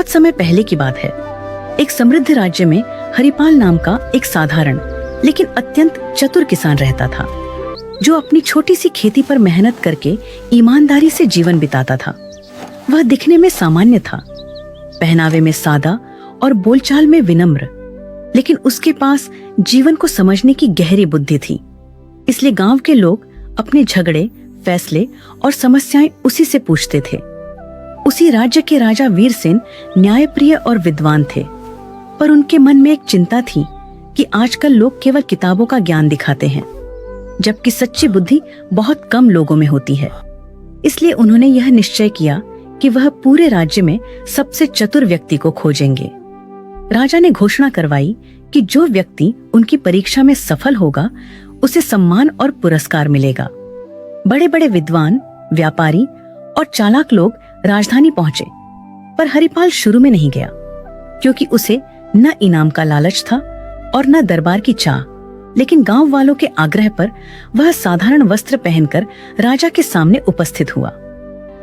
बहुत समय पहले की बात है। एक समृद्ध राज्य में हरिपाल नाम का एक साधारण लेकिन अत्यंत चतुर किसान रहता था, जो अपनी छोटी सी खेती पर मेहनत करके ईमानदारी से जीवन बिताता था। वह दिखने में सामान्य था, पहनावे में सादा और बोलचाल में विनम्र, लेकिन उसके पास जीवन को समझने की गहरी बुद्धि थी। इसलिए गांव के लोग अपने झगड़े, फैसले और समस्याएं उसी से पूछते थे। उसी राज्य के राजा वीरसेन न्यायप्रिय और विद्वान थे, पर उनके मन में एक चिंता थी कि आजकल लोग केवल किताबों का ज्ञान दिखाते हैं, जबकि सच्ची बुद्धि बहुत कम लोगों में होती है। इसलिए उन्होंने यह निश्चय किया कि वह पूरे राज्य में सबसे चतुर व्यक्ति को खोजेंगे। राजा ने घोषणा करवाई कि जो व्यक्ति उनकी परीक्षा में सफल होगा, उसे सम्मान और पुरस्कार मिलेगा। बड़े बड़े विद्वान, व्यापारी और चालाक लोग राजधानी पहुंचे, पर हरिपाल शुरू में नहीं गया, क्योंकि उसे न इनाम का लालच था और न दरबार की चाह। लेकिन गांव वालों के आग्रह पर वह साधारण वस्त्र पहनकर राजा के सामने उपस्थित हुआ।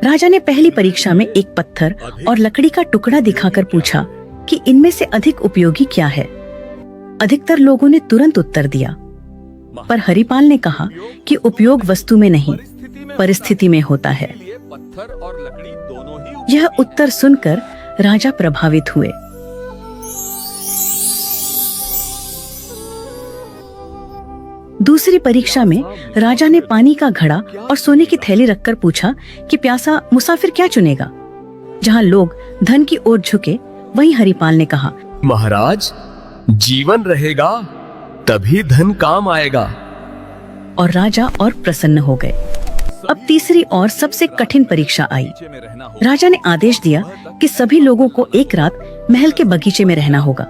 राजा ने पहली परीक्षा में एक पत्थर और लकड़ी का टुकड़ा दिखाकर पूछा कि इनमें से अधिक उपयोगी क्या है। अधिकतर लोगों ने तुरंत उत्तर दिया, पर हरिपाल ने कहा कि उपयोग वस्तु में नहीं, परिस्थिति में होता है। यह उत्तर सुनकर राजा प्रभावित हुए। दूसरी परीक्षा में राजा ने पानी का घड़ा और सोने की थैली रखकर पूछा कि प्यासा मुसाफिर क्या चुनेगा। जहां लोग धन की ओर झुके, वहीं हरिपाल ने कहा, महाराज, जीवन रहेगा तभी धन काम आएगा। और राजा और प्रसन्न हो गए। अब तीसरी और सबसे कठिन परीक्षा आई। राजा ने आदेश दिया कि सभी लोगों को एक रात महल के बगीचे में रहना होगा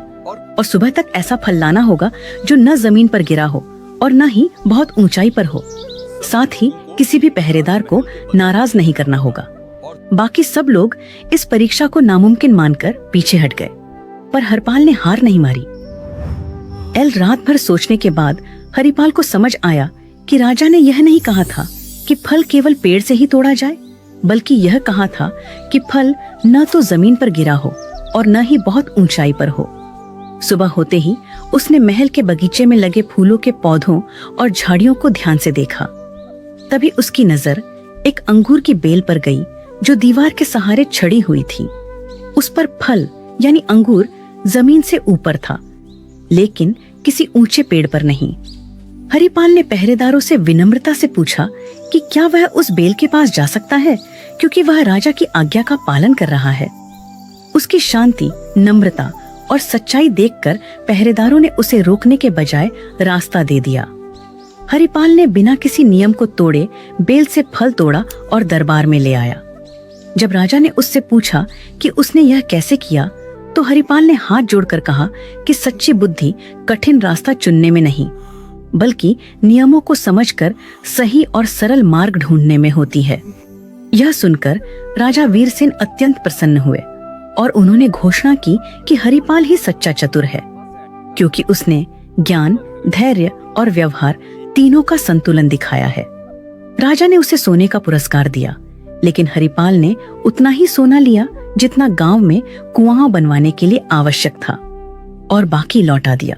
और सुबह तक ऐसा फल लाना होगा जो न जमीन पर गिरा हो और न ही बहुत ऊंचाई पर हो। साथ ही किसी भी पहरेदार को नाराज नहीं करना होगा। बाकी सब लोग इस परीक्षा को नामुमकिन मानकर पीछे हट गए, पर हरिपाल ने हार नहीं मारी। रात भर सोचने के बाद हरिपाल को समझ आया कि राजा ने यह नहीं कहा था कि फल केवल पेड़ से ही तोड़ा जाए, बल्कि यह कहा था कि फल न तो जमीन पर गिरा हो और न ही बहुत ऊंचाई पर हो। सुबह होते ही उसने महल के बगीचे में लगे फूलों के पौधों और झाड़ियों को ध्यान से देखा। तभी उसकी नजर एक अंगूर की बेल पर गई, जो दीवार के सहारे छड़ी हुई थी। उस पर फल यानी अंगूर जमीन से ऊपर था, लेकिन किसी ऊंचे पेड़ पर नहीं। हरिपाल ने पहरेदारों से विनम्रता से पूछा कि क्या वह उस बेल के पास जा सकता है, क्योंकि वह राजा की आज्ञा का पालन कर रहा है। उसकी शांति, नम्रता और सच्चाई देखकर पहरेदारों ने उसे रोकने के बजाय रास्ता दे दिया। हरिपाल ने बिना किसी नियम को तोड़े बेल से फल तोड़ा और दरबार में ले आया। जब राजा ने उससे पूछा कि उसने यह कैसे किया, तो हरिपाल ने हाथ जोड़कर कहा कि सच्ची बुद्धि कठिन रास्ता चुनने में नहीं, बल्कि नियमों को समझकर सही और सरल मार्ग ढूंढने में होती है। यह सुनकर राजा वीरसेन अत्यंत प्रसन्न हुए और उन्होंने घोषणा की कि हरिपाल ही सच्चा चतुर है, क्योंकि उसने ज्ञान, धैर्य और व्यवहार तीनों का संतुलन दिखाया है। राजा ने उसे सोने का पुरस्कार दिया, लेकिन हरिपाल ने उतना ही सोना लिया जितना गांव में कुआं बनवाने के लिए आवश्यक था, और बाकी लौटा दिया।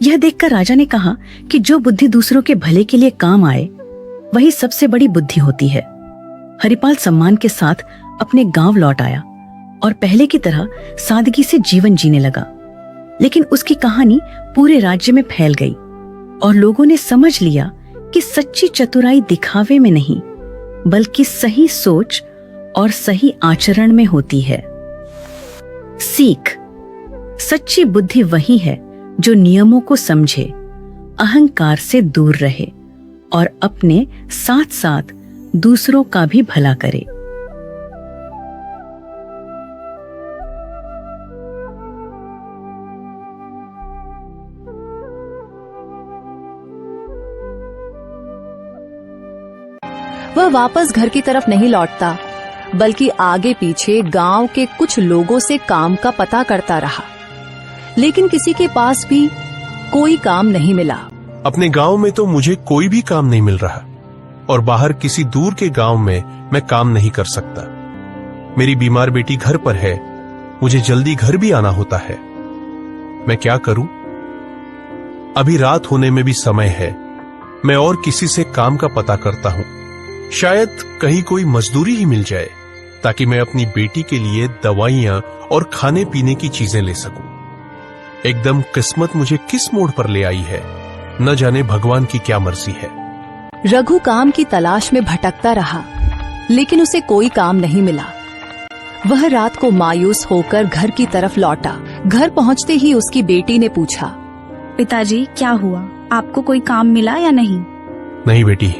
यह देखकर राजा ने कहा कि जो बुद्धि दूसरों के भले के लिए काम आए, वही सबसे बड़ी बुद्धि होती है। हरिपाल सम्मान के साथ अपने गांव लौट आया और पहले की तरह सादगी से जीवन जीने लगा। लेकिन उसकी कहानी पूरे राज्य में फैल गई और लोगों ने समझ लिया कि सच्ची चतुराई दिखावे में नहीं, बल्कि सही सोच और सही आचरण में होती है। सीख: सच्ची बुद्धि वही है जो नियमों को समझे, अहंकार से दूर रहे और अपने साथ साथ दूसरों का भी भला करे। वह वापस घर की तरफ नहीं लौटता, बल्कि आगे पीछे गांव के कुछ लोगों से काम का पता करता रहा, लेकिन किसी के पास भी कोई काम नहीं मिला। अपने गांव में तो मुझे कोई भी काम नहीं मिल रहा और बाहर किसी दूर के गांव में मैं काम नहीं कर सकता। मेरी बीमार बेटी घर पर है मुझे जल्दी घर भी आना होता है। मैं क्या करूं? अभी रात होने में भी समय है। मैं और किसी से काम का पता करता हूं। शायद कहीं कोई मजदूरी ही मिल जाए ताकि मैं अपनी बेटी के लिए दवाइयां और खाने पीने की चीजें ले सकूं। एकदम किस्मत मुझे किस मोड़ पर ले आई है, न जाने भगवान की क्या मर्जी है। रघु काम की तलाश में भटकता रहा, लेकिन उसे कोई काम नहीं मिला। वह रात को मायूस होकर घर की तरफ लौटा। घर पहुंचते ही उसकी बेटी ने पूछा, पिताजी क्या हुआ, आपको कोई काम मिला या नहीं? नहीं बेटी,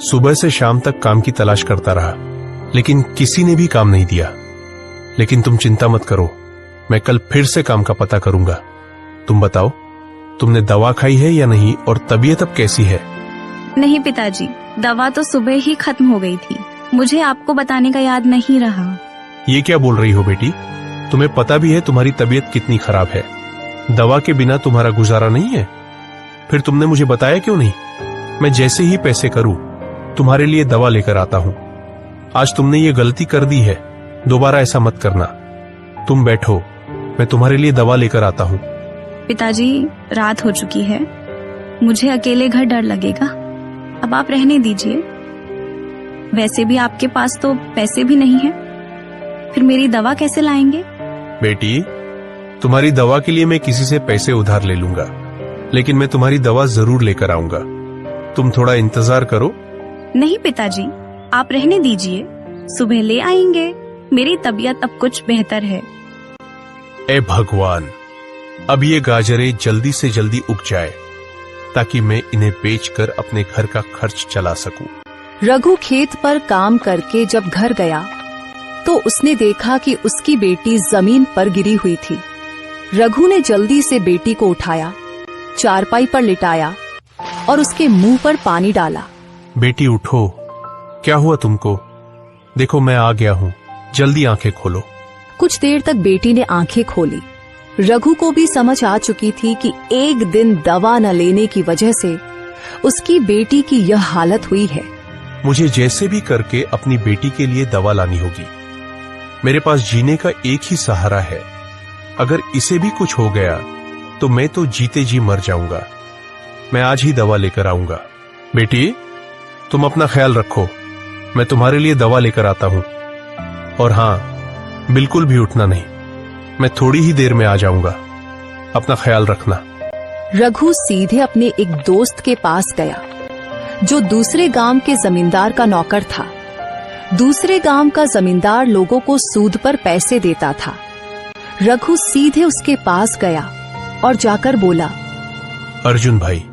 सुबह से शाम तक काम की तलाश करता रहा, लेकिन किसी ने भी काम नहीं दिया। लेकिन तुम चिंता मत करो, मैं कल फिर से काम का पता करूंगा। तुम बताओ, तुमने दवा खाई है या नहीं, और तबीयत अब कैसी है? नहीं पिताजी, दवा तो सुबह ही खत्म हो गई थी। मुझे आपको बताने का याद नहीं रहा। ये क्या बोल रही हो बेटी? तुम्हें पता भी है तुम्हारी तबीयत कितनी खराब है। दवा के बिना तुम्हारा गुजारा नहीं है। फिर तुमने मुझे बताया क्यों नहीं? मैं जैसे ही पैसे करूं तुम्हारे लिए दवा लेकर आता हूं। आज तुमने ये गलती कर दी है, दोबारा ऐसा मत करना। तुम बैठो, मैं तुम्हारे लिए दवा लेकर आता हूं। पिताजी रात हो चुकी है, मुझे अकेले घर डर लगेगा। अब आप रहने दीजिए। वैसे भी आपके पास तो पैसे भी नहीं है, फिर मेरी दवा कैसे लाएंगे? बेटी, तुम्हारी दवा के लिए मैं किसी से पैसे उधार ले लूंगा, लेकिन मैं तुम्हारी दवा जरूर लेकर आऊंगा। तुम थोड़ा इंतजार करो। नहीं पिताजी, आप रहने दीजिए, सुबह ले आएंगे। मेरी तबीयत अब कुछ बेहतर है। ए भगवान, अब ये गाजरें जल्दी से जल्दी उग जाए ताकि मैं इन्हें बेचकर अपने घर का खर्च चला सकूं। रघु खेत पर काम करके जब घर गया तो उसने देखा कि उसकी बेटी जमीन पर गिरी हुई थी। रघु ने जल्दी से बेटी को उठाया, चारपाई पर लिटाया और उसके मुंह पर पानी डाला। बेटी उठो, क्या हुआ तुमको? देखो मैं आ गया हूं, जल्दी आंखें खोलो। कुछ देर तक बेटी ने आंखें खोली। रघु को भी समझ आ चुकी थी कि एक दिन दवा न लेने की वजह से उसकी बेटी की यह हालत हुई है। मुझे जैसे भी करके अपनी बेटी के लिए दवा लानी होगी। मेरे पास जीने का एक ही सहारा है। अगर इसे भी कुछ हो गया तो मैं तो जीते जी मर जाऊंगा। मैं आज ही दवा लेकर आऊंगा। बेटी, तुम अपना ख्याल रखो, मैं तुम्हारे लिए दवा लेकर आता हूं। और हां, बिल्कुल भी उठना नहीं, मैं थोड़ी ही देर में आ जाऊंगा। अपना ख्याल रखना। रघु सीधे अपने एक दोस्त के पास गया जो दूसरे गांव के जमींदार का नौकर था। दूसरे गांव का जमींदार लोगों को सूद पर पैसे देता था। रघु सीधे उसके पास गया और जाकर बोला, अर्जुन भाई,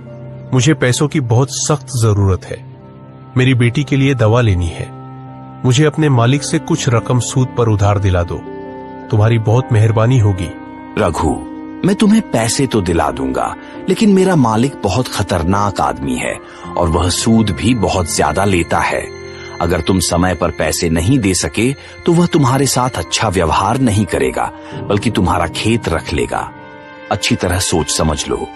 मुझे पैसों की बहुत सख्त जरूरत है। मेरी बेटी के लिए दवा लेनी है। मुझे अपने मालिक से कुछ रकम सूद पर उधार दिला दो। तुम्हारी बहुत मेहरबानी होगी। रघु, मैं तुम्हें पैसे तो दिला दूंगा, लेकिन मेरा मालिक बहुत खतरनाक आदमी है और वह सूद भी बहुत ज्यादा लेता है। अगर तुम समय पर पैसे नहीं दे सके तो वह तुम्हारे साथ अच्छा व्यवहार नहीं करेगा, बल्कि तुम्हारा खेत रख लेगा। अच्छी तरह सोच समझ लो।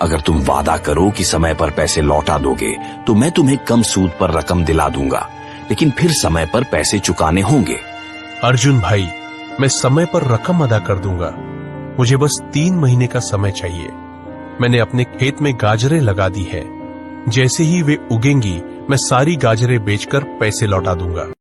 अगर तुम वादा करो कि समय पर पैसे लौटा दोगे तो मैं तुम्हें कम सूद पर रकम दिला दूंगा, लेकिन फिर समय पर पैसे चुकाने होंगे। अर्जुन भाई, मैं समय पर रकम अदा कर दूंगा। मुझे बस 3 महीने का समय चाहिए। मैंने अपने खेत में गाजरें लगा दी है। जैसे ही वे उगेंगी मैं सारी गाजरें बेचकर पैसे लौटा दूंगा।